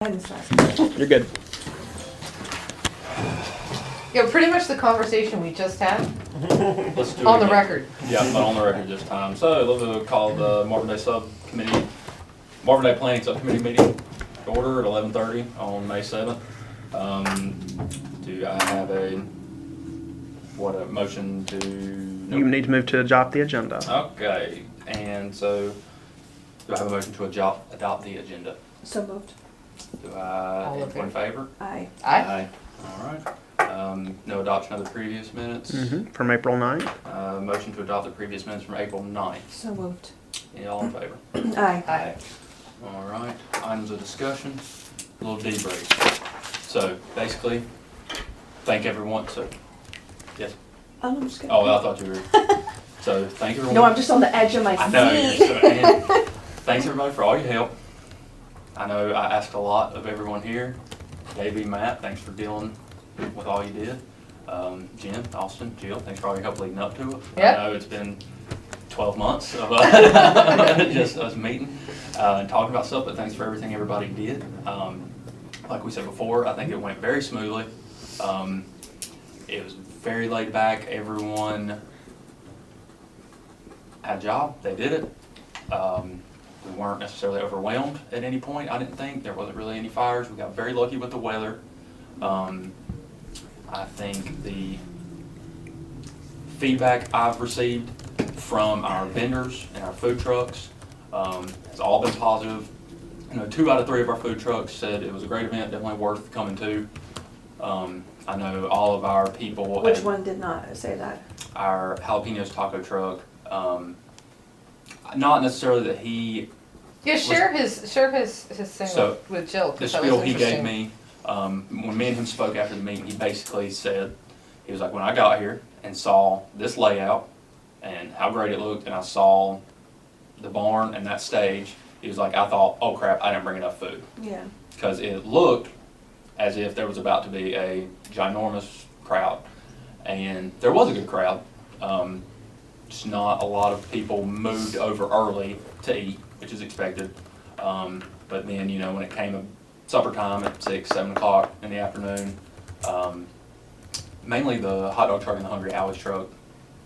You're good. Yeah, pretty much the conversation we just had Let's do it on the again. record. Yeah, on the record this time. So, let's call the Marvin Day Subcommittee, Marvin Day Planning Subcommittee meeting to order at 11:30 on May 7th. Do I have a motion to? You need to move to adopt the agenda. Okay, and so, do I have a motion to adopt the agenda? So moved. Do I, All in anyone in favor? Aye. Aye. All right. No adoption of the previous minutes. From April 9th. Motion to adopt the previous minutes from April 9th. So moved. Any all in favor? Aye. Aye. All right, items of discussion, a little debrief. So basically, thank everyone, yes, I'm just gonna. oh, I thought you were, so thank everyone. No, I'm just on the edge of my I know, you're seat. so, and thanks everybody for all your help. I know I asked a lot of everyone here. Davey, Matt, thanks for dealing with all you did. Jen, Austin, Jill, thanks for all your help leading up to it. Yep. I know it's been 12 months of just us meeting and talking about stuff, but thanks for everything everybody did. Like we said before, I think it went very smoothly. It was very laid back. Everyone had a job. They did it. We weren't necessarily overwhelmed at any point, I didn't think. There wasn't really any fires. We got very lucky with the weather. I think the feedback I've received from our vendors and our food trucks has all been positive. You know, 2 out of 3 of our food trucks said it was a great event, definitely worth coming to. I know all of our people. Which one did not say that? Our jalapenos taco truck. Not necessarily that he. Yeah, share his thing So, with Jill. The 'cause that was spiel he gave interesting. me, when me and him spoke after the meeting, he basically said, he was like, when I got here and saw this layout and how great it looked, and I saw the barn and that stage, he was like, I thought, oh crap, I didn't bring enough food. Yeah. Because it looked as if there was about to be a ginormous crowd. And there was a good crowd. Just not a lot of people moved over early to eat, which is expected. But then, you know, when it came to supper time at 6, 7 o'clock in the afternoon, mainly the hot dog truck and the Hungry Howie's truck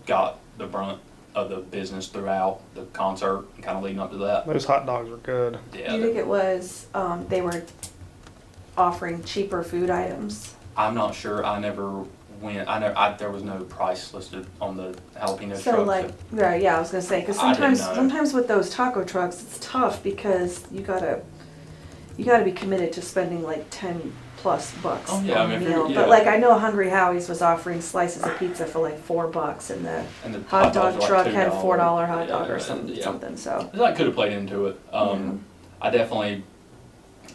got the brunt of the business throughout the concert and kind of leading up to that. Those hot dogs are good. Yeah, Do you think it was, they were offering cheaper food items? I'm not sure. I never went. There was no price listed on the jalapeno So truck. like, right, yeah, I was gonna say, cause I didn't sometimes know. with those taco trucks, it's tough because you gotta be committed to spending like $10+ Oh, yeah, I on mean, a if you're- meal. yeah. But like, I know Hungry Howie's was offering slices of pizza for like $4 and the and the hot dogs dog were like truck had $2. $4 hot dog or Yeah, something, so. That could have played into it.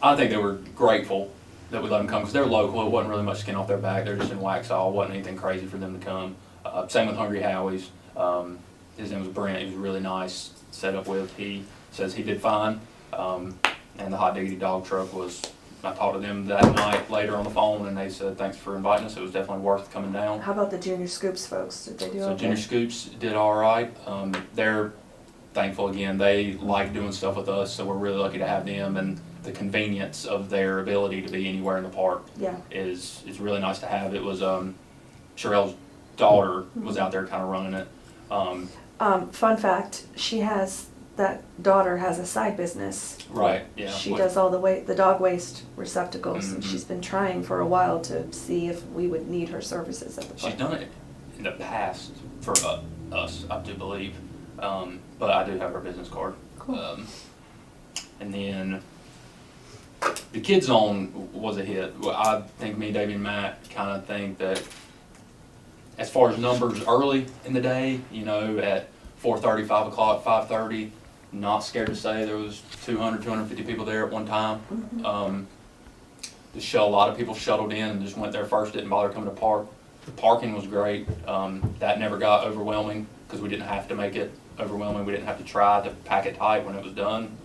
I think they were grateful that we let them come because they're local. It wasn't really much skin off their back. They're just in Waxhaw. It wasn't anything crazy for them to come. Same with Hungry Howie's. His name was Brent. He was really nice set up with. He says he did fine. And the Hot Diggity Dog Truck was, I talked to them that night later on the phone and they said thanks for inviting us. It was definitely worth coming down. How about the Junior Scoops folks? Did they do So okay? Junior Scoops did all right. They're thankful again. They like doing stuff with us, so we're really lucky to have them. And the convenience of their ability to be anywhere in the park Yeah. is really nice to have. It was Sherelle's daughter was out there kind of running it. Fun fact, that daughter has a side business. Right. Yeah. She does all the dog waste receptacles, and Mhm. she's been trying for a while to see if we would need her services at the She's park. done it in the past for us, I do believe. But I do have her business card. Cool. And then the Kids Zone was a hit. Well, I think me, Davey, and Matt kind of think that as far as numbers early in the day, you know, at 4:30, 5 o'clock, 5:30, not scared to say there was 200, 250 people there at one time. Mhm. A lot of people shuttled in and just went there first, didn't bother coming to park. The parking was great. That never got overwhelming because we didn't have to make it overwhelming. We didn't have to try to pack it tight when it was done.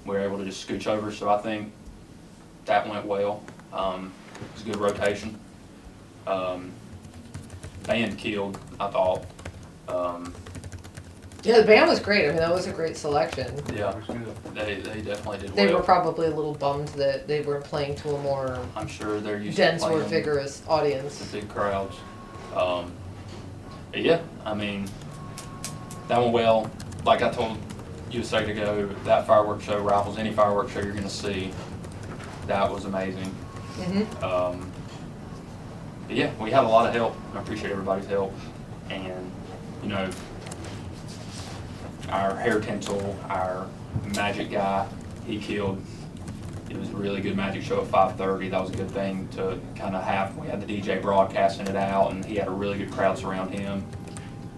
We were able to just scooch over, so I think that went well. It was a good rotation. Band killed, I thought. Yeah, the band was great. I mean, that was a great selection. Yeah, they definitely did They well. were probably a little bummed that they were playing to a more I'm sure they're used dense, to more playing vigorous to audience. big crowds. But yeah, I mean, that went well. Like I told you a second ago, that fireworks show rivals any fireworks show you're going to see. That was amazing. Mm-hmm. But yeah, we had a lot of help. I appreciate everybody's help. And, you know, our hair tinsel, our magic guy, he killed. It was a really good magic show at 5:30. That was a good thing to kind of have. We had the DJ broadcasting it out, and he had a really good crowd surround him.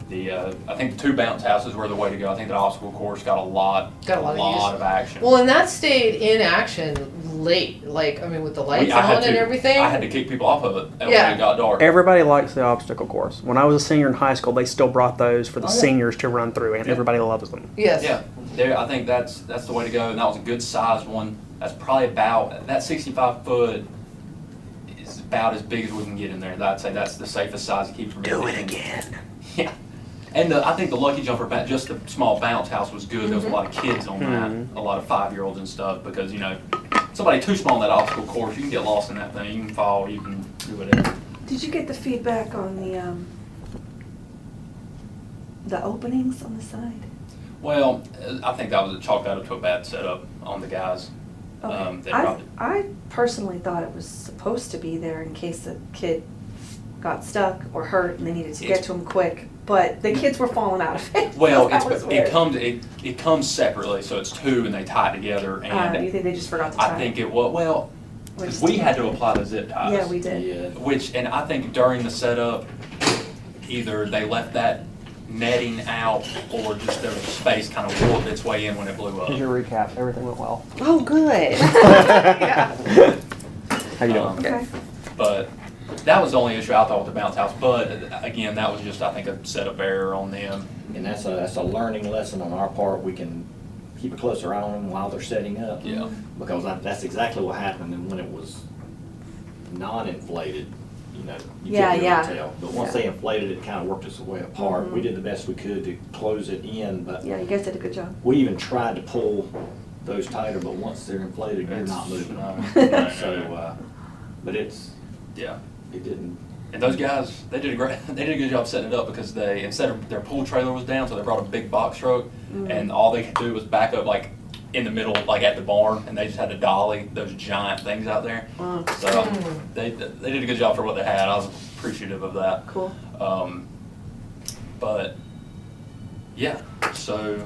I think the 2 bounce houses were the way to go. I think the obstacle course got a lot of action. Well, and that stayed in action late. Like, I mean, with the lights on and everything. I had to kick people off of it when Yeah. it got dark. Everybody likes the obstacle course. When I was a senior in high school, they still brought those for the Oh, yeah. seniors to run through, and Yeah. everybody loves them. Yes. Yeah, I think that's the way to go, and that was a good sized one. That's probably about, that 65 foot is about as big as we can get in there. I'd say that's the safest size to keep from Do it hitting. again. Yeah. And I think the Lucky Jumper, just the small bounce house was good. There was a lot of kids on that, a lot of 5-year-olds and stuff, because, you know, somebody too small in that obstacle course, you can get lost in that thing. You can fall, you can do whatever. Did you get the feedback on the openings on the side? Well, I think that was chalked out to a bad setup on the guys. They probably, I personally thought it was supposed to be there in case a kid got stuck or hurt and they needed to get to him quick, but the kids were falling out of it. well, That was weird. it comes separately, so it's 2 and they tie it together. And You think they just forgot to tie I think it was, well, because we had to apply the zip ties. Yeah, we did. Yeah. And I think during the setup, either they left that netting out or just there was space kind of warped its way in when it blew up. Here's your recap. Everything went well. Oh, good. How you doing? Okay. But that was the only issue I thought with the bounce house. But again, that was just, I think, a setup error on them. And that's a learning lesson on our part. We can keep a closer eye on them while they're setting up. Yeah. Because that's exactly what happened. And when it was non-inflated, you know, you Yeah, couldn't yeah. really tell. But once they inflated it, kind of worked its way apart. We did the best we could to close it in, but Yeah, you guys did a good job. we even tried to pull those tighter, but once they're inflated, you're not moving them. No. So, but it didn't. And those guys, they did a good job setting it up, because they, instead of their pool trailer was down, so they brought a big box truck, and all they could do was back up like in the middle, like at the barn, and they just had to dolly those giant things out there. So they did a good job for what they had. I was appreciative of that. Cool. But yeah, so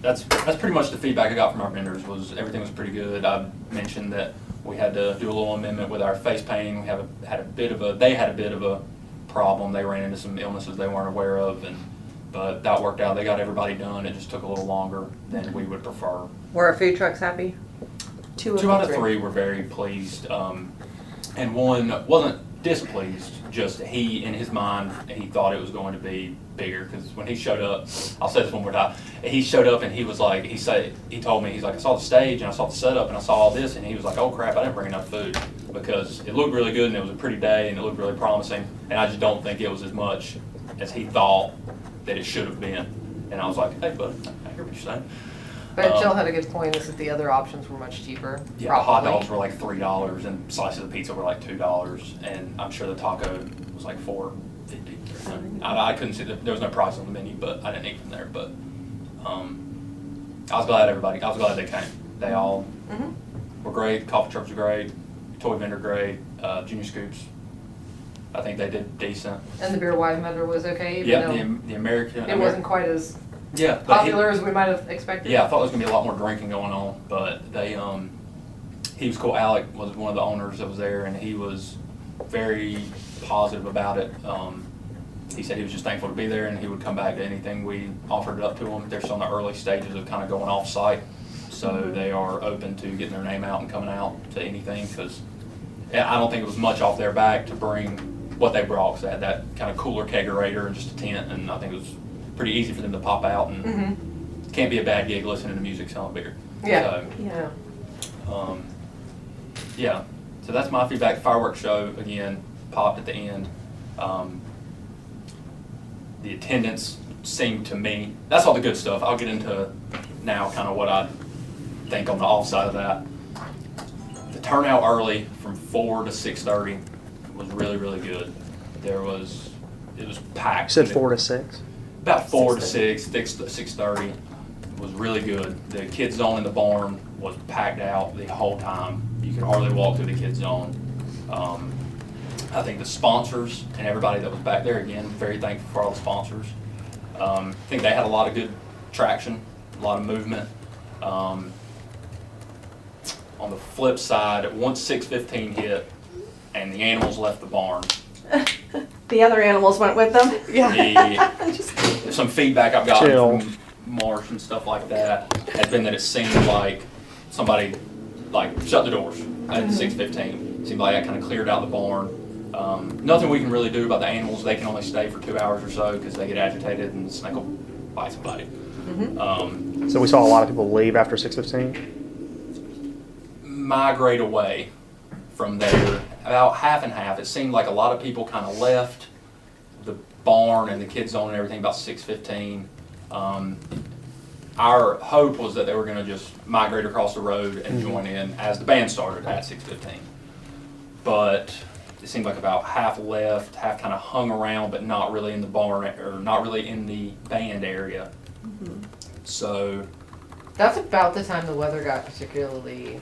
that's pretty much the feedback I got from our vendors. Was everything was pretty good. I mentioned that we had to do a little amendment with our face painting. We had a bit of a problem. They ran into some illnesses they weren't aware of, but that worked out. They got everybody done. It just took a little longer than we would prefer. Were our food trucks happy? 2 out of 3 were very pleased, and one wasn't displeased. Just he, in his mind, he thought it was going to be bigger, because when he showed up, I'll say this one more time. He showed up and he was like, he told me, he's like, I saw the stage and I saw the setup and I saw all this, and he was like, oh crap, I didn't bring enough food, because it looked really good and it was a pretty day and it looked really promising, and I just don't think it was as much as he thought that it should have been. And I was like, hey bud, I hear what you're saying. But Jill had a good point. Is that the other options were much cheaper. Yeah, the hot dogs were like $3 and slices of pizza were like $2, and I'm sure the taco was like $4.50. I couldn't see there was no price on the menu, but I didn't eat from there. But I was glad they came. They all were great. Coffee trucks were great. Toy vendor great. Junior Scoops, I think they did decent. And the beer wine vendor was okay, even Yeah, though the American. it wasn't quite as but popular as we might have expected. Yeah, I thought there was gonna be a lot more drinking going on, but they he was cool. Alec was one of the owners that was there, and he was very positive about it. He said he was just thankful to be there, and he would come back to anything we offered it up to him. They're still in the early stages of kind of going off site, so they are open to getting their name out and coming out to anything, because I don't think it was much off their back to bring what they brought, because they had that kind of cooler kegerator and just a tent, and I think it was pretty easy for them to pop out, and it can't be a bad gig listening to music selling beer. Yeah. So, yeah, so that's my feedback. Fireworks show, again, popped at the end. The attendance seemed to me, that's all the good stuff. I'll get into now kind of what I think on the off side of that. The turnout early from 4 to 6:30 was really, really good. It was packed. You said 4 to 6. About 4 to 6, 6:30 was really good. The kids zone in the barn was packed out the whole time. You could hardly walk through the kids zone. I think the sponsors and everybody that was back there, again, very thankful for all the sponsors. I think they had a lot of good traction, a lot of movement. On the flip side, once 6:15 hit and the animals left the barn, The other animals went with them? some feedback I've gotten Chill. from Marsh and stuff like that has been that it seemed like somebody shut the doors at 6:15. Seemed like that kind of cleared out the barn. Nothing we can really do about the animals. They can only stay for 2 hours or so because they get agitated and the snake will bite somebody. So we saw a lot of people leave after 6:15. Migrate away from there, about half and half. It seemed like a lot of people kind of left the barn and the kids zone and everything about 6:15. Our hope was that they were going to just migrate across the road and join in as the band started at 6:15. But it seemed like about half left, half kind of hung around, but not really in the barn or not really in the band area. So That's about the time the weather got particularly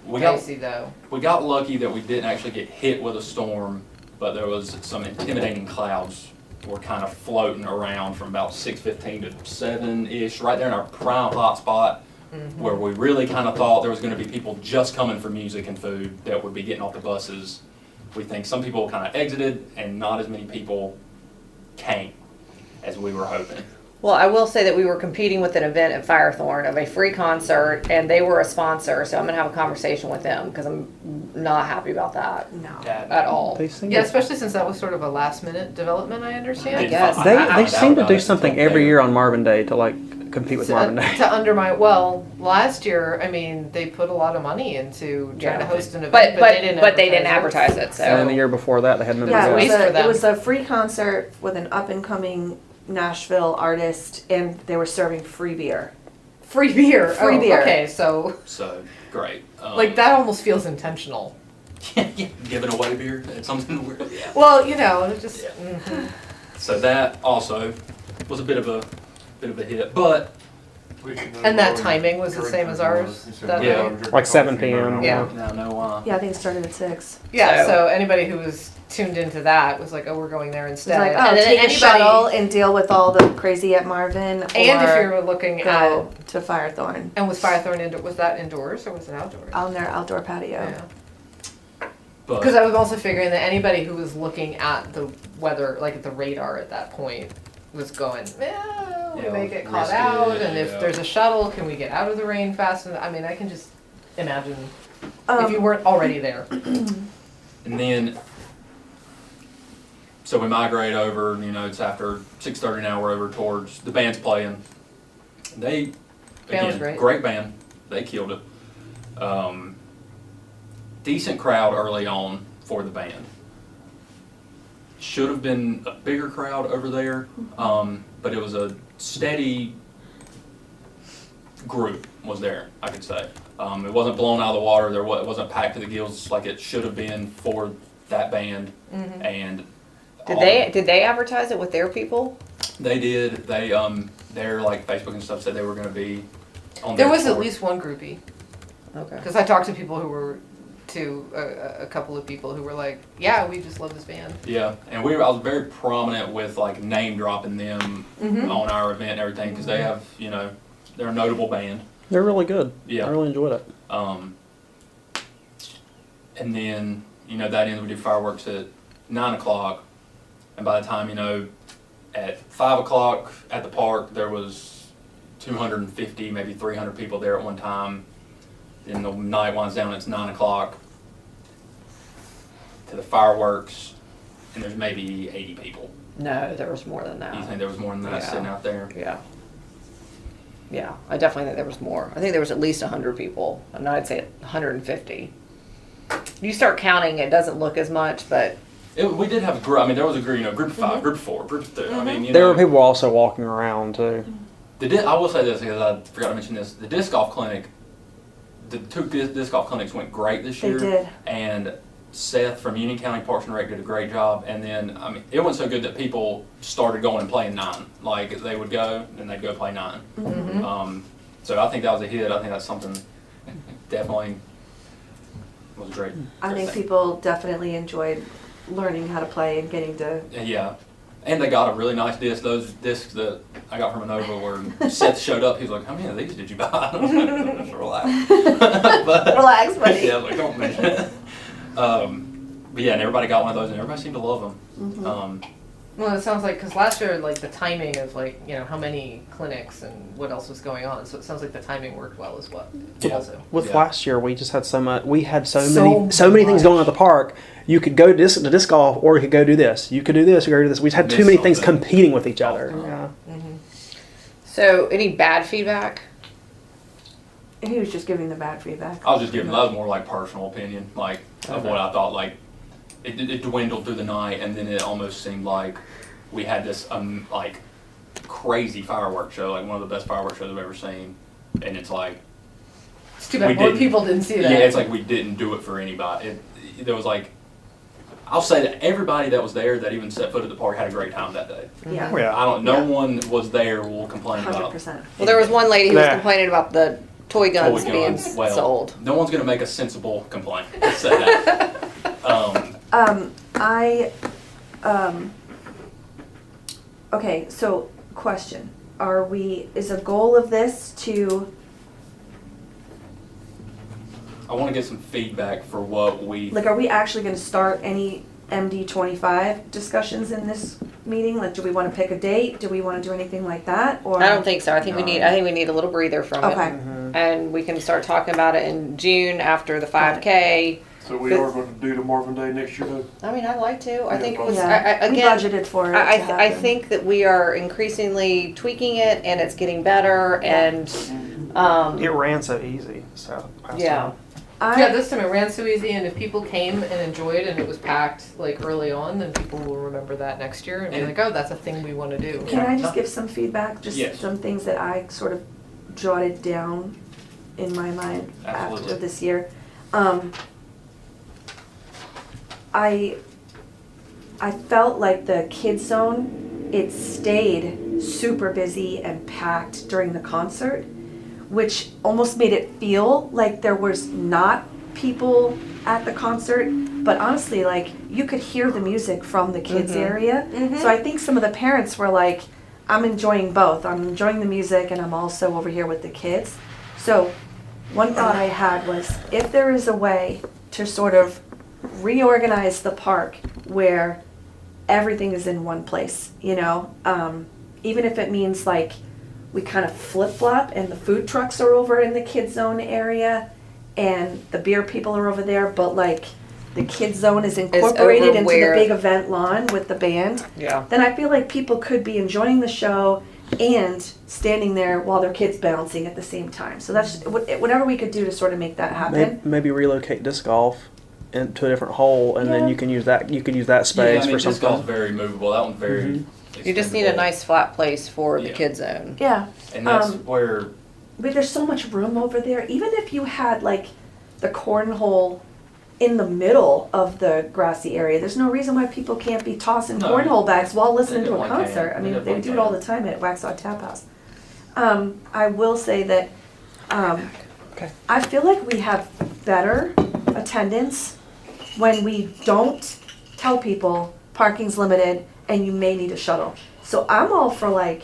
we got dicey, though. we got lucky that we didn't actually get hit with a storm, but there was some intimidating clouds were kind of floating around from about 6:15 to 7-ish, right there in our prime hot spot, where we really kind of thought there was going to be people just coming for music and food that would be getting off the buses. We think some people kind of exited and not as many people came as we were hoping. Well, I will say that we were competing with an event at Firethorn of a free concert, and they were a sponsor, so I'm going to have a conversation with them because I'm not happy about that No. at all. They seem Yeah, to, especially since that was sort of a last minute development, I understand. I guess. they seem to do something every year on Marvin Day to compete with Marvin Day. To undermine, well, last year, I mean, they put a lot of money into trying to host an event, But they didn't advertise it, so. And then the year before that, they had another Yeah, a it waste was for a, them. it was a free concert with an up and coming Nashville artist, and they were serving free beer. Free beer. Free beer. Okay, so So great. that almost feels intentional. Giving away beer. It's something weird. Yeah. Well, it just. Yeah. mhm. So that also was a bit of a hit, but And that timing was the same as ours? That Yeah. night? Like 7 p.m. Yeah. now no. Yeah, I think it started at 6. Yeah, So- so anybody who was tuned into that was like, oh, we're going there It's instead. like, And oh, then take a anybody- shuttle and deal with all the crazy at Marvin, And if or you're looking go at, to Firethorn and was Firethorn was that indoors or was it outdoors? on their outdoor patio. Yeah. But Because I was also figuring that anybody who was looking at the weather, like at the radar at that point, was going, we Yeah, may get caught risky, out, and if yeah. there's a shuttle, can we get out of the rain fast? And I mean, I can just imagine if Um, you weren't already there. and then so we migrate over. It's after 6:30 now. We're over towards the band's playing. They Band was again great. band. They killed it. Decent crowd early on for the band. Should have been a bigger crowd over there, but it was a steady group was there, I could say. It wasn't blown out of the water. It wasn't packed to the gills like it should have been for that band. And Did they advertise it with their people? they did. Their Facebook and stuff said they were going to be on There their was tour. at least one groupie. Okay. Because I talked to people who were, a couple of people who were like, yeah, we just love this band. Yeah, and I was very prominent with name dropping them on our event and everything because they have, they're a notable band. They're really good. Yeah. I really enjoyed it. And then, that ends, we do fireworks at 9 o'clock. And by the time, at 5 o'clock at the park, there was 250, maybe 300 people there at one time. Then the night winds down, it's 9 o'clock to the fireworks, and there's maybe 80 people. No, there was more than Do you that. think there was more than that Yeah. sitting out there? Yeah. Yeah, I definitely think there was more. I think there was at least 100 people, and I'd say 150. You start counting, it doesn't look as much, but We did have a group. I mean, there was a group, group of 5, group of 4, group of 2. I mean, There were people also walking around too. I will say this because I forgot to mention this. The disc golf clinic, the 2 disc golf clinics went great this They year. did. And Seth from Union County Parks and Rec did a great job. And then, I mean, it went so good that people started going and playing 9. Like, they would go and they'd go play 9. So I think that was a hit. I think that's something definitely was great. I think people definitely enjoyed learning how to play and getting to. Yeah. And they got a really nice disc. Those discs that I got from Innova where Seth showed up, he was like, "How many of these did you buy?" Just relax. Relax, buddy. Yeah, I was like, don't mention it. But yeah, and everybody got one of those, and everybody seemed to love them. Well, it sounds like, because last year, like, the timing of, like, how many clinics and what else was going on, so it sounds like the timing worked well as well, also. With Yeah. last year, we just had so much. We had so So many things much. going on at the park. You could go to disc golf, or you could go do this. You could do this, or go do this. We just had too Miss many things something. competing with each other. Yeah. So, any bad feedback? He was just giving the bad feedback. I was just giving, that was more like personal opinion, like, of what I thought, like, it dwindled through the night, and then it almost seemed like we had this, like, crazy fireworks show, like one of the best fireworks shows I've ever seen, and it's like, It's too We bad more didn't- people didn't see that. yeah, it's like we didn't do it for anybody. There was like, I'll say that everybody that was there that even set foot at the park had a great time that day. Yeah. No one was there will complain about 100%. Well, there was one lady who was Yeah. complaining about the toy guns toy being guns. Well, sold. no one's gonna make a sensible complaint. Let's say that. Okay, so question. Is a goal of this to, I want to get some feedback for what we. like, are we actually gonna start any MD25 discussions in this meeting? Like, do we wanna pick a date? Do we wanna do anything like that, or? I don't think so. I think we No. need a little breather from Okay. it. And we can start talking about it in June after the 5K. So we are going to do the Marvin Day next year, though? I mean, I'd like to. I think it was, Yeah, we again, budgeted for it to I happen. think that we are increasingly tweaking it and it's getting better and, It ran so easy. So last yeah. time. Yeah, this time it ran so easy, and if people came and enjoyed and it was packed, like, early on, then people will remember that next year and be And- like, oh, that's a thing we want to do. Can I just give some feedback, just Yes. some things that I sort of jotted down in my mind Absolutely. after this year? I felt like the kids zone, it stayed super busy and packed during the concert, which almost made it feel like there was not people at the concert, but honestly, like, you could hear the music from the kids area. So I think some of the parents were like, I'm enjoying both. I'm enjoying the music and I'm also over here with the kids. So one thought I had was, if there is a way to sort of reorganize the park where everything is in one place, even if it means like we kind of flip-flop and the food trucks are over in the kids zone area and the beer people are over there, but like the kids zone is incorporated over into where- the big event lawn with the band, Yeah. then I feel like people could be enjoying the show and standing there while their kids bouncing at the same time. So that's whatever we could do to sort of make that happen. Maybe relocate disc golf into a different hole, and then Yeah. you can use that space I mean, for this golf's something. very movable. That one's very. You just need a extendable. nice flat place for the Yeah. kid zone. Yeah. And that's um, where. But there's so much room over there. Even if you had like the cornhole in the middle of the grassy area, there's no reason why people can't be tossing No. cornhole bags while listening They to a definitely concert. can. I They mean, they definitely do it can. all the time at Waxhaw Tap House. I will say that Okay. I feel like we have better attendance when we don't tell people parking's limited and you may need a shuttle. So I'm all for like,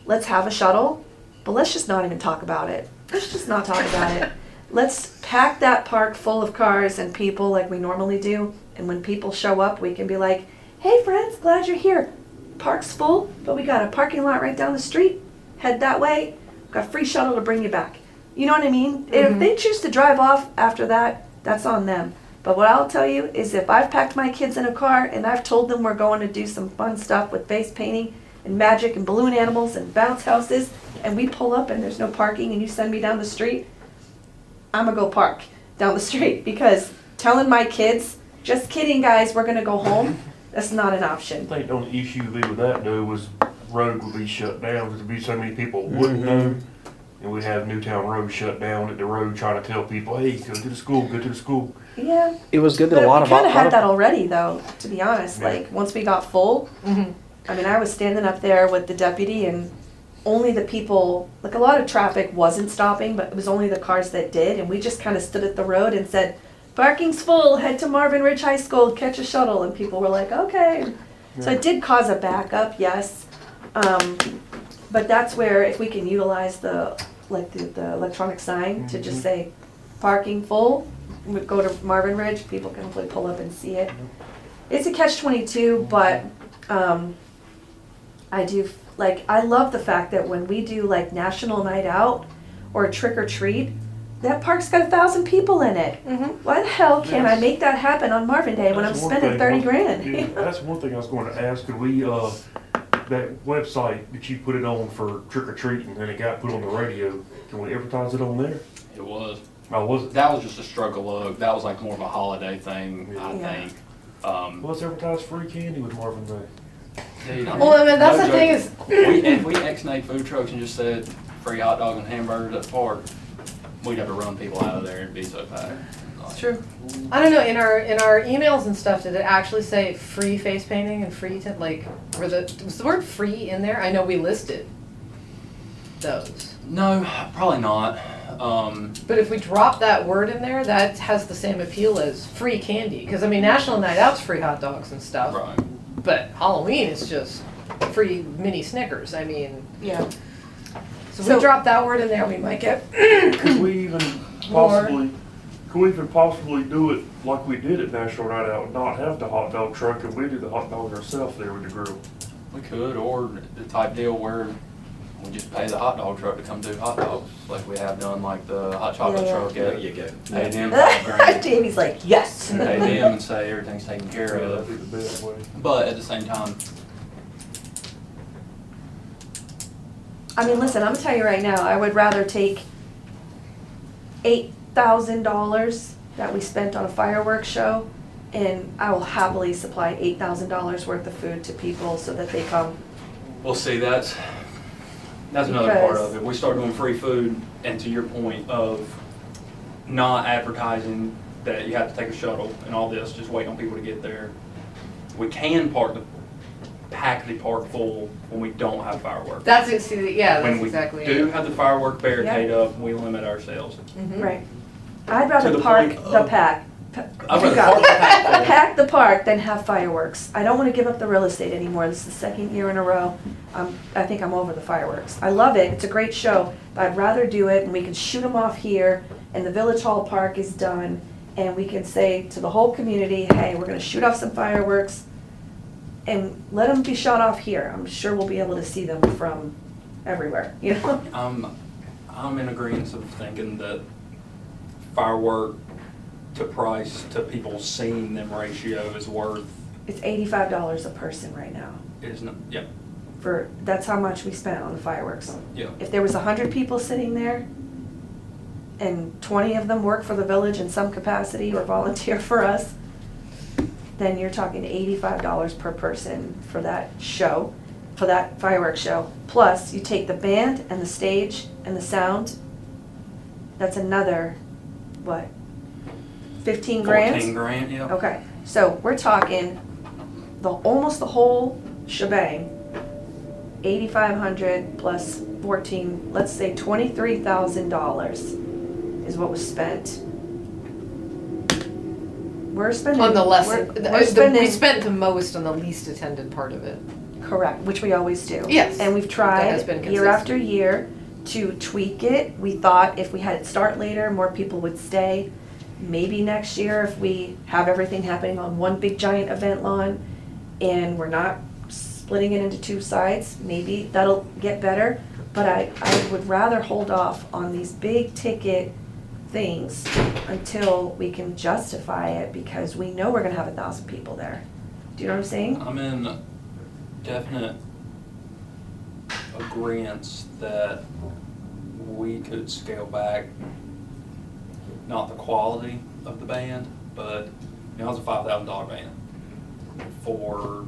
let's have a shuttle, but let's just not even talk about it. Let's just not talk about it. Let's pack that park full of cars and people like we normally do. And when people show up, we can be like, hey friends, glad you're here. Park's full, but we got a parking lot right down the street. Head that way. Got a free shuttle to bring you back. You know what I mean? If they choose to drive off after that, that's on them. But what I'll tell you is if I've packed my kids in a car and I've told them we're going to do some fun stuff with face painting and magic and balloon animals and bounce houses, and we pull up and there's no parking and you send me down the street, I'm gonna go park down the street, because telling my kids, just kidding guys, we're gonna go home, That's not an I option. think the only issue would be with that though was road would be shut down because there'd be so many people wouldn't know. And we'd have Newtown Road shut down at the road trying to tell people, hey, go to the school, go to the school. Yeah. It was good that But a lot we of kind of had that of- already, though, to be honest. Yeah. Like, once we got full, Mhm. I mean, I was standing up there with the deputy, and only the people, like, a lot of traffic wasn't stopping, but it was only the cars that did, and we just kind of stood at the road and said, parking's full, head to Marvin Ridge High School, catch a shuttle, and people were like, okay. So it did cause a backup, yes. But that's where, if we can utilize the electronic sign to just say, parking full, we go to Marvin Ridge, people can hopefully pull up and see it. It's a catch-22, but I love the fact that when we do like National Night Out or Trick or Treat, that park's got 1,000 people in it. Why the hell can't I Yes. make that happen on Marvin Day when I'm That's one spending thing. 30 grand? Yeah, that's one thing I was going to ask. Could we, that website that you put it on for trick or treat and then it got put on the radio, can we advertise it on there? It was. Oh, was it? That was just a stroke of luck. That was like more of a holiday thing, I Yeah. think. Well, let's advertise free candy with Marvin Day. Dude, Well, I mean, that's no the thing joke. is, If we ex-nate food trucks and just said free hot dogs and hamburgers at the park, we'd have to run people out of there. It'd be so packed. it's true. I don't know, in our emails and stuff, did it actually say free face painting and free, was the word free in there? I know we listed those. No, probably not. But if we drop that word in there, that has the same appeal as free candy. Because, I mean, National Night Out's free hot dogs and stuff. Right. But Halloween is just free mini Snickers. I mean, Yeah. so So- we drop that word in there, we might get Could we even possibly, do it like we did at National Night Out and not have the hot dog truck and we do the hot dogs ourselves there with the grill? We could, or the type deal where we just pay the hot dog truck to come do hot dogs, like we have done, like the hot chocolate Yeah, yeah. truck There at you go. Pay them $5,000. Davey's like, yes. Pay them and say everything's taken care That'd of. be the best way. But at the same time, I mean, listen, I'm gonna tell you right now, I would rather take $8,000 that we spent on a fireworks show, and I will happily supply $8,000 worth of food to people so that they come. we'll see, that's another part Because- of it. We start doing free food, and to your point of not advertising that you have to take a shuttle and all this, just waiting on people to get there. We can pack the park full when we don't have fireworks. That's it. See, yeah, that's When we exactly do it. have the firework barricade up, we limit ourselves. Mhm. Right. I'd rather To the park point the of- pack. I'd You rather got park it. the pack full. Pack the park than have fireworks. I don't want to give up the real estate anymore. This is the second year in a row. I think I'm over the fireworks. I love it. It's a great show, but I'd rather do it and we can shoot them off here and the Village Hall Park is done and we can say to the whole community, hey, we're going to shoot off some fireworks and let them be shot off here. I'm sure we'll be able to see them from everywhere, you know? I'm in agreement of thinking that firework to price to people seeing them ratio is worth, It's $85 a person right now. is not, yeah, That's how much we spent on the fireworks. yeah. If there was 100 people sitting there and 20 of them work for the village in some capacity or volunteer for us, then you're talking $85 per person for that show, for that fireworks show. Plus, you take the band and the stage and the sound, that's another, what, 15 grand? 14 grand, yeah. Okay, so we're talking almost the whole shebang, 8,500 plus 14, let's say $23,000 is what was spent. We're spending. On the lesson, We're spending, we spent the most on the least attended part of it. correct, which we always do. Yes, And we've that tried has been year after year to tweak it. We thought if we had it start later, more people would stay. Maybe next year, if we have everything happening on one big giant event lawn and we're not splitting it into two sides, maybe that'll get better. But I would rather hold off on these big ticket things until we can justify it because we know we're gonna have 1,000 people there. Do you know what I'm saying? I'm in definite agreement that we could scale back, not the quality of the band, but, you know, it's a $5,000 band. for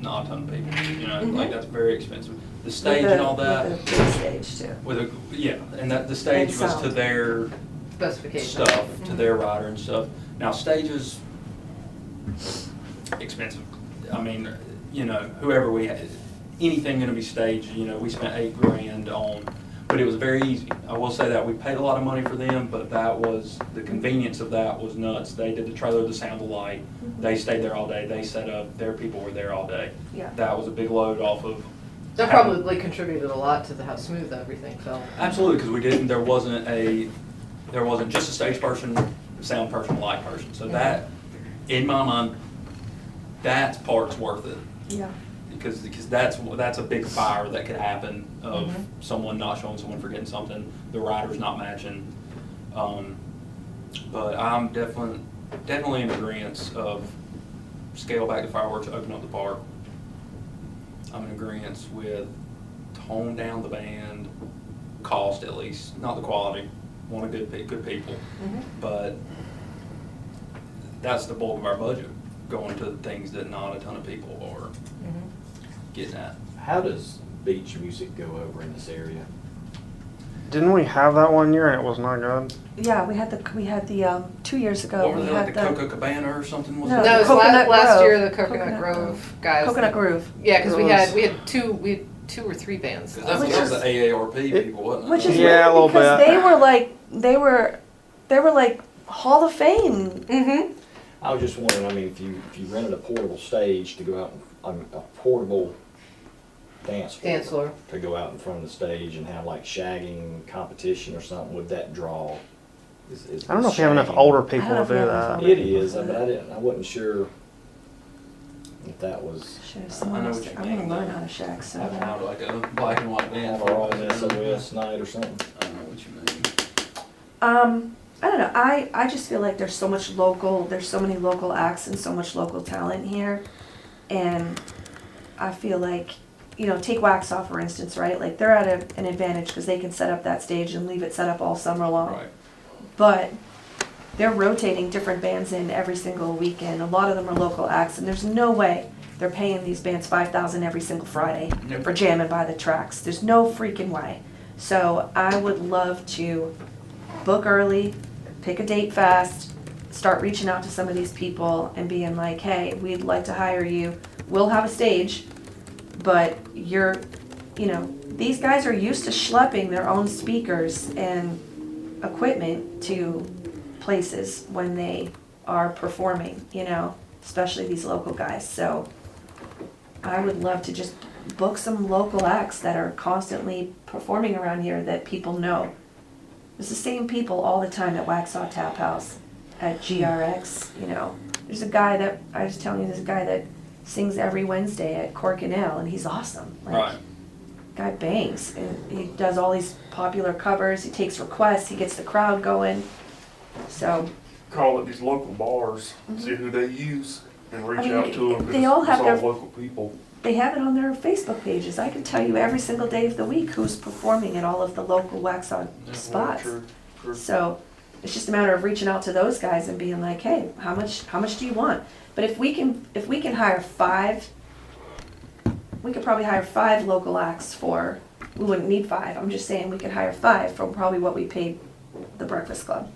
not a ton of people. You know, Mhm. like that's very expensive. The stage With and all that. With the big stage too. With a, yeah, and that the stage And was to sound. their Specification. stuff, to their rider and stuff. Now stages, expensive. I mean, you know, whoever we had, anything gonna be staged, you know, we spent $8,000 on, but it was very easy. I will say that, we paid a lot of money for them, but that was, the convenience of that was nuts. They did the trailer, the sound, the light, they stayed there all day, they set up, their people were there all day. Yeah. That was a big load off of. That probably contributed a lot to how smooth everything felt. Absolutely, because there wasn't just a stage person, sound person, light person. So that, in my mind, that part's worth it. Yeah. Because that's a big fire that could happen of someone not showing, someone forgetting something, the rider's not matching. But I'm definitely in agreement of scale back the fireworks, open up the park. I'm in agreement with tone down the band, cost at least, not the quality. Want a good people, but that's the bulk of our budget, going to things that not a ton of people are getting at. How does beach music go over in this area? Didn't we have that one year and it was not good? Yeah, we had the 2 years ago. What were we they, had like the Coca Cabana or something? Was No, it? No, it was Coconut last Grove. year, the Coconut Grove guys. Coconut Grove. Yeah, because we It had was- two or three bands. 'Cause that Which was the is- AARP people, wasn't it? Which is Yeah, a weird little because bit. they were like Hall of Fame. Mm-hmm. I was just wondering, I mean, if you rented a portable stage to go out, a portable dance floor to go out in front of the stage and have like shagging competition or something, would that draw? I don't know if you have enough shagging- older I don't people know to if do we have enough that. older It is, but I wasn't sure if that was. Shit, if I someone know else- what you I mean, want to learn though. how to shag so Have bad. like a black and white band. Have our own SOS night or something. I know what you mean. I don't know. I just feel like there's so many local acts and so much local talent here. And I feel like, you know, take Wax Off for instance, right? Like they're at an advantage because they can set up that stage and leave it set up all summer long. Right. But they're rotating different bands in every single weekend. A lot of them are local acts, and there's no way they're paying these bands $5,000 every single Friday Nope. for jamming by the tracks. There's no freaking way. So I would love to book early, pick a date fast, start reaching out to some of these people and being like, hey, we'd like to hire you. We'll have a stage, but these guys are used to schlepping their own speakers and equipment to places when they are performing, especially these local guys. So I would love to just book some local acts that are constantly performing around here that people know. It's the same people all the time at Waxhaw Tap House, at GRX, There's a guy that, I was telling you, there's a guy that sings every Wednesday at Cork and Ale, and he's awesome. Right. Guy bangs, and he does all these popular covers, he takes requests, he gets the crowd going. So, Call it these local bars, see who they use, and reach I mean, out to them. they all have their- local people. they have it on their Facebook pages. I can tell you every single day of the week who's performing at all of the local Waxhaw spots. True. So it's just a matter of reaching out to those guys and being like, hey, how much do you want? But if we can hire 5, we could probably hire 5 local acts for, we wouldn't need 5, I'm just saying we could hire 5 for probably what we paid the Breakfast Club.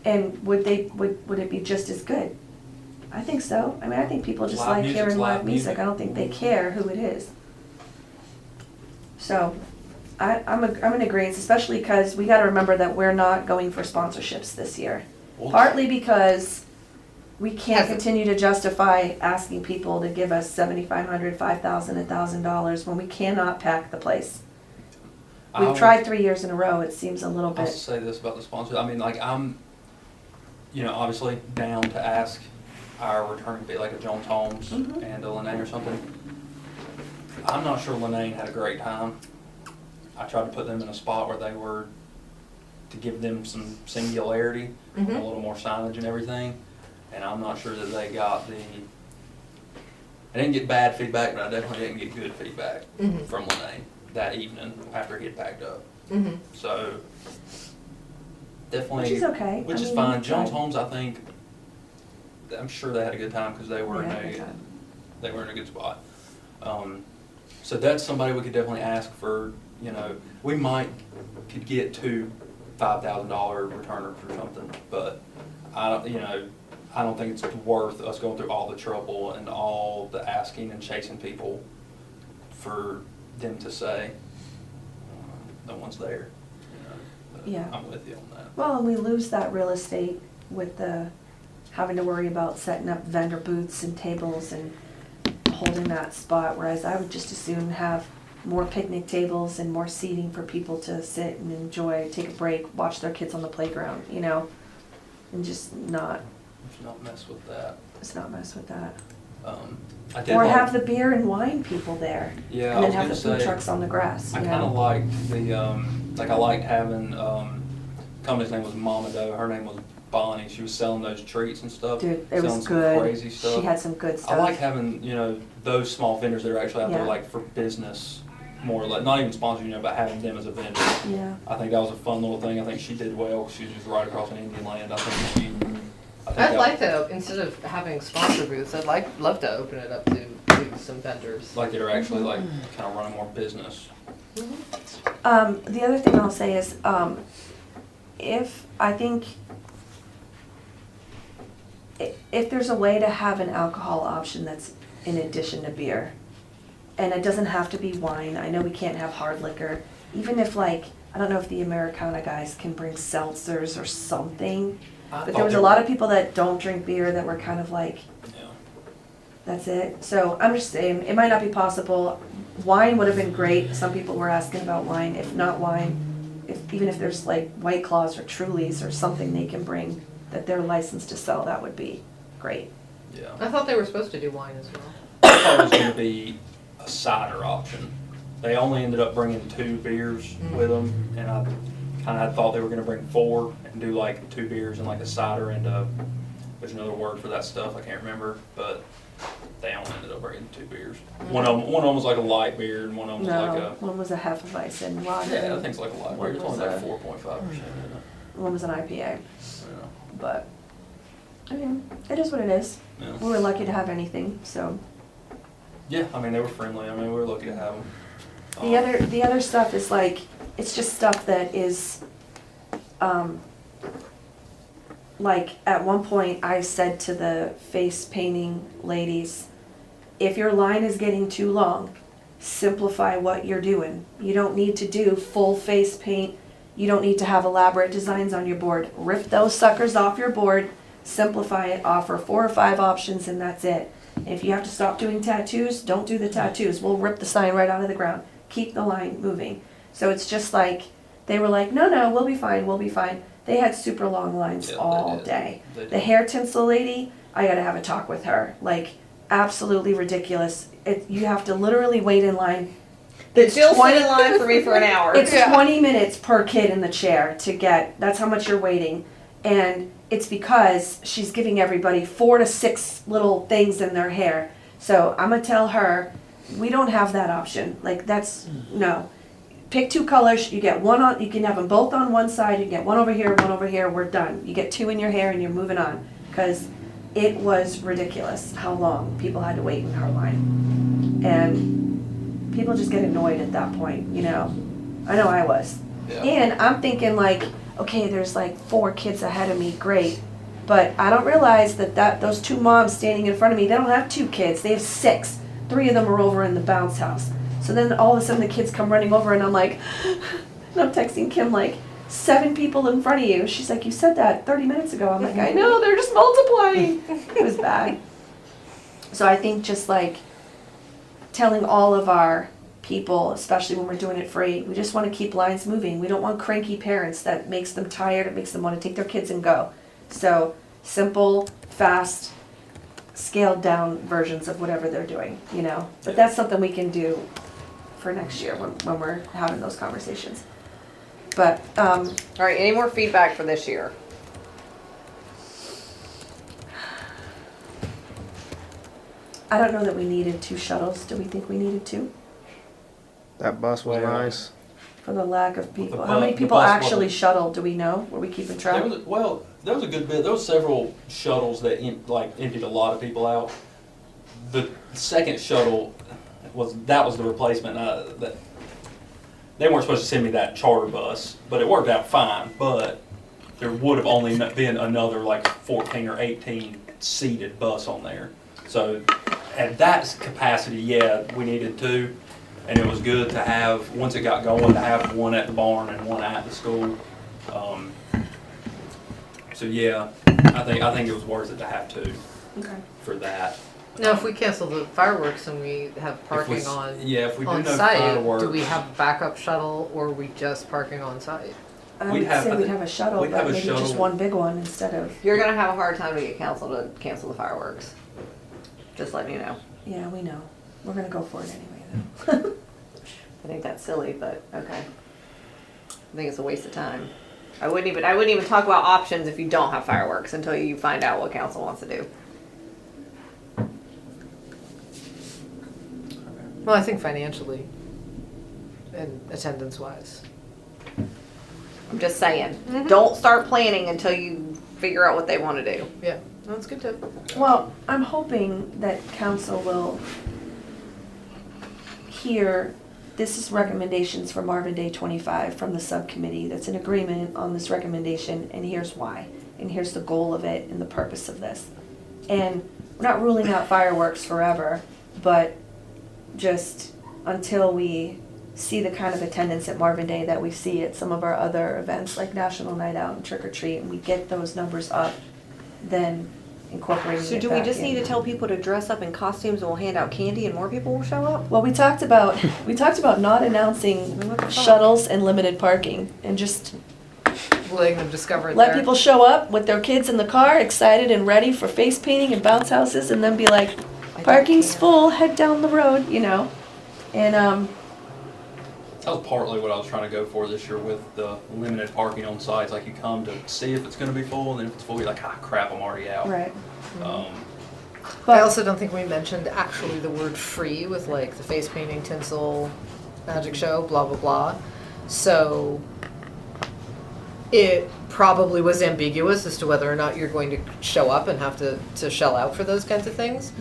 And would it be just as good? I think so. I think people just Live like music's hearing live live music. music. I don't think they care who it is. So, I'm in agreement, especially because we got to remember that we're not going for sponsorships this year. Well, Partly because we can't Hasn't- continue to justify asking people to give us $7,500, $5,000, $1,000 when we cannot pack the place. We've tried 3 years in a row. It seems a little I'll bit. say this about the sponsors. I mean, like I'm, obviously down to ask our returning fee, like a Jones Homes Mhm. and a Lenane or something. I'm not sure Lenane had a great time. I tried to put them in a spot where they were, to give them some singularity, and a little more signage and everything. And I'm not sure that they got I didn't get bad feedback, but I definitely didn't get good feedback from Lenane that evening after he had packed up. So definitely. Which is okay. Which I is mean, fine. it's Jones fine. Homes, I think, I'm sure they had a good time because they were Yeah, in good a time. they were in a good spot. So that's somebody we could definitely ask for. You know, we could get 2 $5,000 returners or something, but I don't think it's worth us going through all the trouble and all the asking and chasing people for them to say no one's there. You know, but Yeah. I'm with you on that. Well, and we lose that real estate with the having to worry about setting up vendor booths and tables and holding that spot, whereas I would just as soon have more picnic tables and more seating for people to sit and enjoy, take a break, watch their kids on the playground, you know, and just not, Let's not mess with that. let's not mess with that. I did Or like- have the beer and wine people there. Yeah, And I then was have the gonna food say, trucks on the grass, I you kind of know? liked the, I liked having, company's name was Mama Doe, her name was Bonnie, she was selling those treats and stuff. Dude, it selling was some good. crazy stuff. She had some good I stuff. like having, those small vendors that are actually out there Yeah. like for business, more like, not even sponsored, but having them as a vendor. Yeah. I think that was a fun little thing, I think she did well, she was just right across in Indian Land, I think I'd that- like to, instead of having sponsor booths, love to open it up to some vendors. Like that are actually like, kind of running more business. The other thing I'll say is, if there's a way to have an alcohol option that's in addition to beer, and it doesn't have to be wine, I know we can't have hard liquor, even if I don't know if the Americana guys can bring seltzers or something, but there was a lot of people that don't drink beer that were kind of like, Yeah. that's it. So I'm just saying, it might not be possible. Wine would have been great. Some people were asking about wine. If not wine, even if there's like White Claws or Trulies or something they can bring that they're licensed to sell, that would be great. Yeah. I thought they were supposed to do wine as well. I thought it was going to be a cider option. They only ended up bringing 2 beers with them, and I kind of thought they were going to bring 4 and do like 2 beers and like a cider and there's another word for that stuff I can't remember, but they only ended up bringing 2 beers. One of them was like a light beer, and one of them was like No, one was a Hefeweizen lager. yeah, I think it's like a light beer. One It's was only like a- 4.5%. One was an IPA. Yeah. But, I mean, it is what it is. Yeah. We were lucky to have anything, so. Yeah, I mean they were friendly. I mean we were lucky to have them. The other stuff is like, it's just stuff that is, like, at one point I said to the face painting ladies, if your line is getting too long, simplify what you're doing. You don't need to do full face paint. You don't need to have elaborate designs on your board. Rip those suckers off your board, simplify it, offer 4 or 5 options, and that's it. And if you have to stop doing tattoos, don't do the tattoos. We'll rip the sign right out of the ground. Keep the line moving. So it's just like, they were like, no, we'll be fine, we'll be fine. They had super long lines Yeah, they all did. day. They did. The hair tinsel lady, I gotta have a talk with her. Like, absolutely ridiculous. You have to literally wait in line. It's Jill 20 stood in line for me for an hour. It's 20 minutes per kid in the chair to get, that's how much you're waiting. And it's because she's giving everybody 4 to 6 little things in their hair. So I'm gonna tell her, we don't have that option. Like, that's, no. Pick 2 colors, you get one on, you can have them both on one side, you can get one over here, we're done. You get 2 in your hair and you're moving on. Because it was ridiculous how long people had to wait in her line. And people just get annoyed at that point, you know. I know I was. Yeah. And I'm thinking like, okay, there's like 4 kids ahead of me, great. But I don't realize that those 2 moms standing in front of me, they don't have 2 kids, they have 6. 3 of them are over in the bounce house. So then all of a sudden the kids come running over and I'm like, and I'm texting Kim like, 7 people in front of you. She's like, you said that 30 minutes ago. I'm like, I know, they're just multiplying. It was bad. So I think just like telling all of our people, especially when we're doing it free, we just want to keep lines moving. We don't want cranky parents that makes them tired, it makes them want to take their kids and go. So simple, fast, scaled down versions of whatever they're doing, you know. But that's something we can do for next year when we're having those conversations. But, All right, any more feedback for this year? I don't know that we needed 2 shuttles. Do we think we needed 2? That bus was Well, nice. For the lack of people. The How many the people bus actually wasn't- shuttled? Do we know? Were we keeping track? Well, there was a good bit. There was several shuttles that emptied a lot of people out. The second shuttle was the replacement. That they weren't supposed to send me that charter bus, but it worked out fine. But there would have only been another like 14 or 18 seated bus on there. So at that capacity, yeah, we needed two, and it was good to have, once it got going, to have one at the barn and one at the school. So yeah, I think it was worth it to have two for that. Now, if we cancel the fireworks and we have parking on if we do on no site, fireworks, do we have a backup shuttle or are we just parking on site? I would say we'd have a shuttle, we'd but have a maybe just shuttle. one big one instead of. You're gonna have a hard time to get council to cancel the fireworks. Just letting you know. Yeah, we know. We're gonna go for it anyway, though. I think that's silly, but okay. I think it's a waste of time. I wouldn't even talk about options if you don't have fireworks until you find out what council wants to do. Well, I think financially and attendance-wise. I'm just saying, Mhm. don't start planning until you figure out what they want to do. Yeah, that's good too. Well, I'm hoping that council will hear, this is recommendations for Marvin Day 25 from the subcommittee that's in agreement on this recommendation, and here's why. And here's the goal of it and the purpose of this. And we're not ruling out fireworks forever, but just until we see the kind of attendance at Marvin Day that we see at some of our other events like National Night Out and Trick or Treat, and we get those numbers up, then incorporating So it do we back just need in. to tell people to dress up in costumes and we'll hand out candy and more people will show up? Well, we talked about not announcing What the fuck? shuttles and limited parking, and just Letting them discover it let there. people show up with their kids in the car, excited and ready for face painting and bounce houses, and then be like, parking's full, head down the road, you know. And that was partly what I was trying to go for this year with the limited parking on sites. Like you come to see if it's going to be full, and then if it's full, you're like, crap, I'm already out. right. Um, I also don't think we mentioned actually the word free with like the face painting, tinsel, magic show, blah, blah, blah. So it probably was ambiguous as to whether or not you're going to show up and have to shell out for those kinds of things.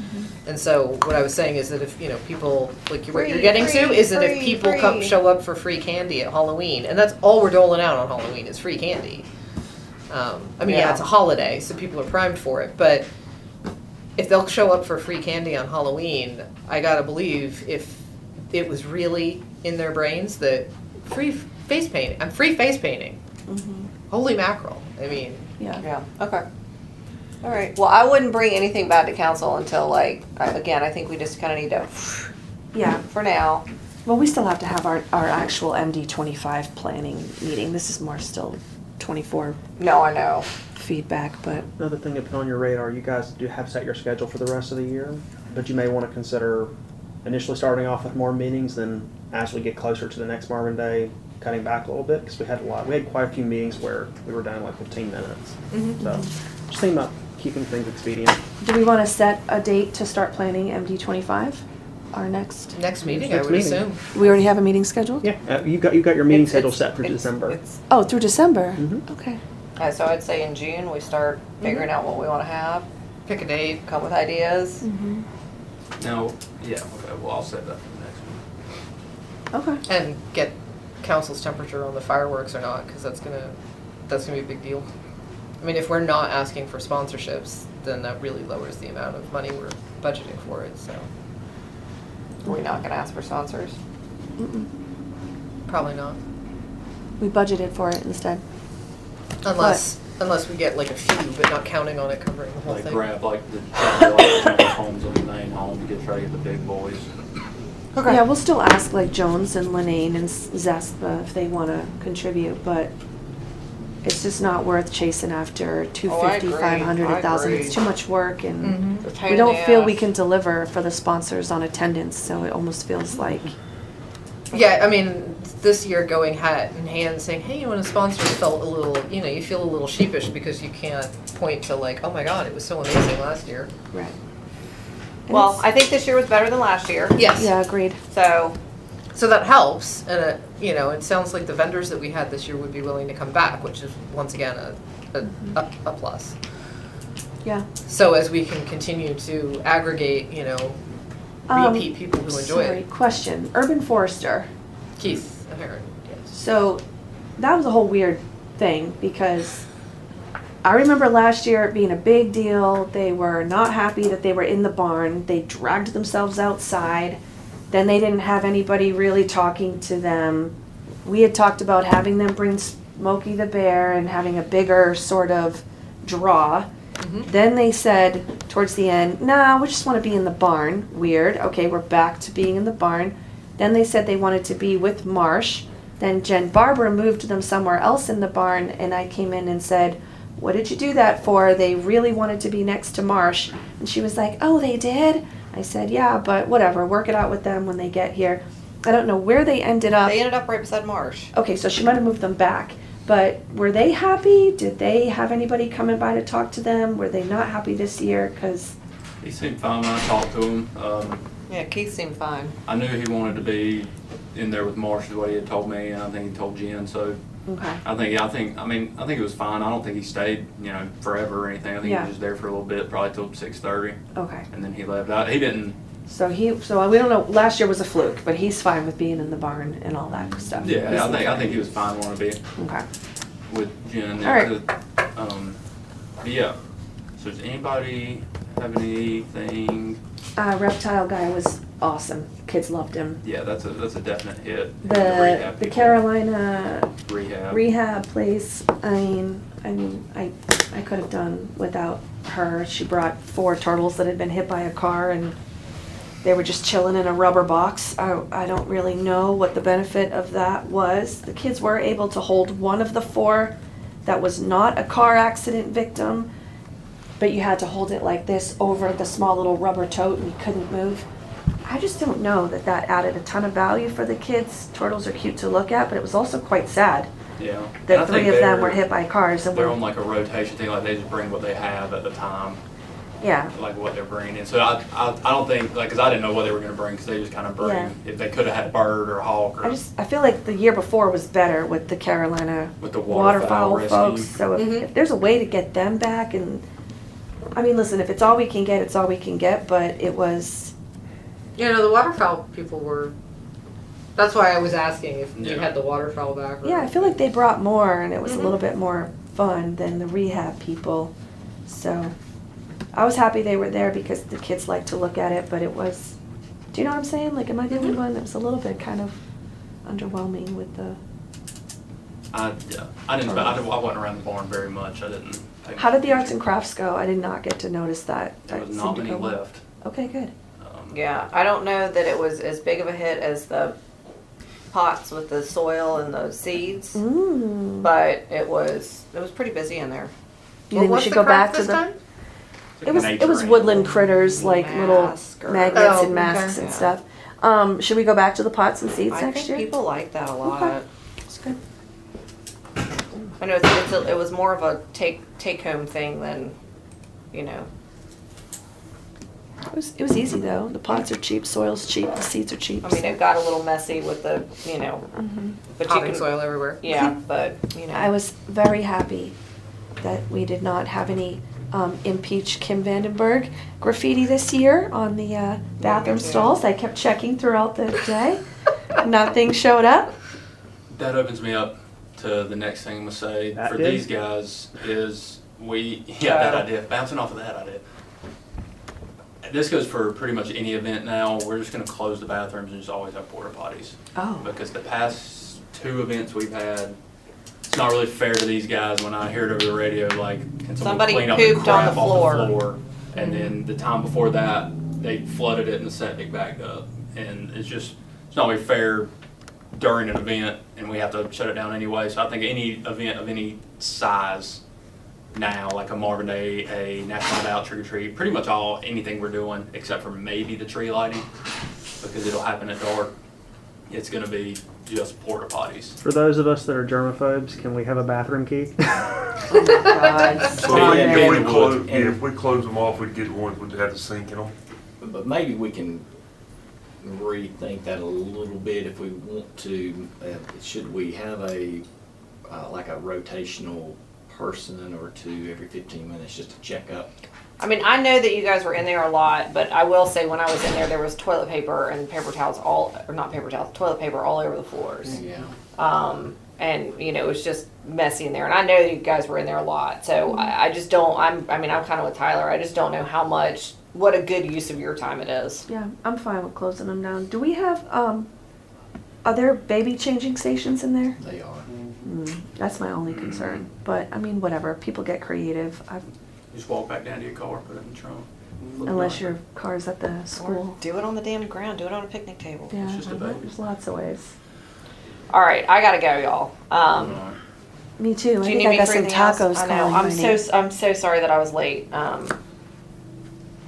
And so what I was saying is that if, people, like what you're getting to, is that if people come show up for free candy at Halloween, and that's all we're doling out on Halloween is free candy. Yeah, it's a holiday, so people are primed for it, but if they'll show up for free candy on Halloween, I gotta believe if it was really in their brains that free face painting. Holy mackerel. I mean, Yeah. Yeah, okay. All right. Well, I wouldn't bring anything back to council until I think we just kind of need to, Yeah. for now. Well, we still have to have our actual MD 25 planning meeting. This is more still 24 No, I know. feedback, but Another thing to put on your radar, you guys do have set your schedule for the rest of the year, but you may want to consider initially starting off with more meetings, then as we get closer to the next Marvin Day, cutting back a little bit, because we had quite a few meetings where we were down like 15 minutes. So just think about keeping things expedient. do we want to set a date to start planning MD 25? Our next, next meeting, Next I would meeting. assume. we already have a meeting scheduled? Yeah, you got your meeting It's- schedule it's- set for it's- December. it's- Oh, through December? Mhm. Okay. So I'd say in June, we start figuring out what we want to have, Pick a date. come with ideas. now, yeah, okay, well, I'll set that for the next one. Okay. And get council's temperature on the fireworks or not, because that's gonna be a big deal. I mean, if we're not asking for sponsorships, then that really lowers the amount of money we're budgeting for it, so We're not going to ask for sponsors. probably not. We budgeted for it instead. Unless we get like a few, but not counting on it covering the whole Like thing. grab like the Jones homes in the main home to try to get the big boys. Okay. Yeah, we'll still ask like Jones and Linane and Zespa if they want to contribute, but it's just not worth chasing after 250, agree. 500, I 1,000. agree. It's too much work, and It's a pain we in don't the feel we ass. can deliver for the sponsors on attendance, so it almost feels like, Yeah, I mean, this year going hat in hand saying, hey, you want to sponsor, felt a little, you feel a little sheepish because you can't point to like, oh my god, it was so amazing last year. right. Well, I think this year was better than last year. Yes. Yeah, agreed. So, So that helps, and it sounds like the vendors that we had this year would be willing to come back, which is once again a plus. Yeah. So as we can continue to aggregate, you know, repeat people who enjoy Sorry, it. question. Urban Forester. Keith Heron, yes. So that was a whole weird thing because I remember last year it being a big deal. They were not happy that they were in the barn. They dragged themselves outside. Then they didn't have anybody really talking to them. We had talked about having them bring Smokey the Bear and having a bigger sort of draw. Then they said towards the end, nah, we just want to be in the barn. Weird. Okay, we're back to being in the barn. Then they said they wanted to be with Marsh. Then Jen Barbara moved them somewhere else in the barn, and I came in and said, what did you do that for? They really wanted to be next to Marsh. And she was like, oh, they did? I said, yeah, but whatever, work it out with them when they get here. I don't know where they ended up. They ended up right beside Marsh. Okay, so she might have moved them back. But were they happy? Did they have anybody coming by to talk to them? Were they not happy this year? Because He seemed fine when I talked to him. Yeah, Keith seemed fine. I knew he wanted to be in there with Marsh is what he had told me, and I think he told Jen. So okay, I think it was fine. I don't think he stayed, you know, forever or anything. I think Yeah. he was just there for a little bit, probably till 6:30, okay. and then he left. He didn't. So we don't know. Last year was a fluke, but he's fine with being in the barn and all that stuff. Yeah, I think he was fine wanting to be Okay. with Jen. All right. But yeah. So does anybody have anything? Reptile guy was awesome. Kids loved him. Yeah, that's a definite hit. The rehab the people. Carolina rehab. rehab place. I could have done without her. She brought 4 turtles that had been hit by a car and they were just chilling in a rubber box. I don't really know what the benefit of that was. The kids were able to hold one of the 4 that was not a car accident victim, but you had to hold it like this over the small little rubber tote and you couldn't move. I just don't know that added a ton of value for the kids. Turtles are cute to look at, but it was also quite sad Yeah. that And I 3 think of them they're- were hit by cars. And They're were, on like a rotation thing, like they just bring what they have at the time, yeah, like what they're bringing. So I don't think, like, because I didn't know what they were going to bring, because they just kind of bring, Yeah. if they could have had bird or hawk or I feel like the year before was better with the Carolina with the waterfowl rescue. folks. So if there's a way to get them back, and I mean, listen, if it's all we can get, it's all we can get. But it was, You know, the waterfowl people were, that's why I was asking if you Yeah. had the waterfowl back. Or yeah, I feel like they brought more, and it was a little bit more fun than the rehab people. So I was happy they were there because the kids like to look at it. But it was, do you know what I'm saying? Like, am I the only one that was a little bit kind of underwhelming with the? I wasn't around the barn very much. I didn't. Take How did the much arts and crafts go? I did not get to notice that. There That was seemed not to many go well. left. Okay, good. Yeah, I don't know that it was as big of a hit as the pots with the soil and the seeds, but it was pretty busy in there. You think we should go back to the? Time? It was Nature woodland critters like little Mask or- magnets Oh, and masks okay. and Yeah. stuff. Should we go back to the pots and seeds I next think year? people like that a lot. Okay. That's good. I know it was more of a take home thing than, you know. It was easy though. The pots are cheap, soil's cheap, the seeds are cheap. I mean, it got a little messy with the, you know, but you Potting can, soil everywhere. yeah, but you know. I was very happy that we did not have any impeach Kim Vandenberg graffiti this year on the bathroom stalls. I kept checking throughout the day. Nothing showed up. That opens me up to the next thing I'm gonna say That for did? these guys is that idea. Bouncing off of that idea. This goes for pretty much any event now. We're just gonna close the bathrooms and just always have porta potties. Oh. Because the past 2 events we've had, it's not really fair to these guys when I hear it over the radio, like, can someone Somebody clean up the pooped on crap the off the floor. floor? And then the time before that, they flooded it and the septic backed up. And it's not really fair during an event, and we have to shut it down anyway. So I think any event of any size now, like a Marvin Day, a National Night Out, Trick or Treat, pretty much anything we're doing, except for maybe the tree lighting, because it'll happen at dark. It's gonna be just porta potties. For those of us that are germaphobes, can we have a bathroom key? Oh my God. So Yeah, if yeah, we yeah. close, if we close them off, we'd get ones with have the sink in them. But maybe we can rethink that a little bit if we want to. Should we have like a rotational person or two every 15 minutes just to check up. I mean, I know that you guys were in there a lot, but I will say when I was in there was toilet paper and paper towels not paper towels, toilet paper all over the floors. Yeah. And you know, it was just messy in there. And I know that you guys were in there a lot, so I just don't. I'm kind of with Tyler. I just don't know what a good use of your time it is. Yeah, I'm fine with closing them down. Do we have, are there baby changing stations in there? They are. That's my only concern. But, I mean, whatever. People get creative. Just walk back down to your car, put it in the trunk. Unless your car's at the Or school. do it on the damn ground. Do it on a picnic table. Yeah, just a baby. there's lots of ways. All right, I gotta go, y'all. Me too. I Do you think need I me got for some anything else? tacos I know. calling. I'm so sorry that I was late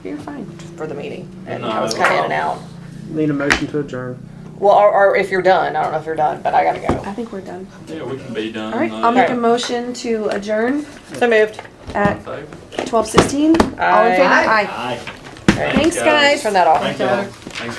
You're fine. for the meeting, and No, I was no kind of in and problem. out. Need a motion to adjourn. Well, or if you're done, I don't know if you're done, but I gotta go. I think we're done. Yeah, we can be done. All right, I'll make a Okay. motion to adjourn So moved. at Favor? 12:16. All in favor? Aye. Aye. Aye. Thanks, guys. Turn that off. Thank you. Thanks for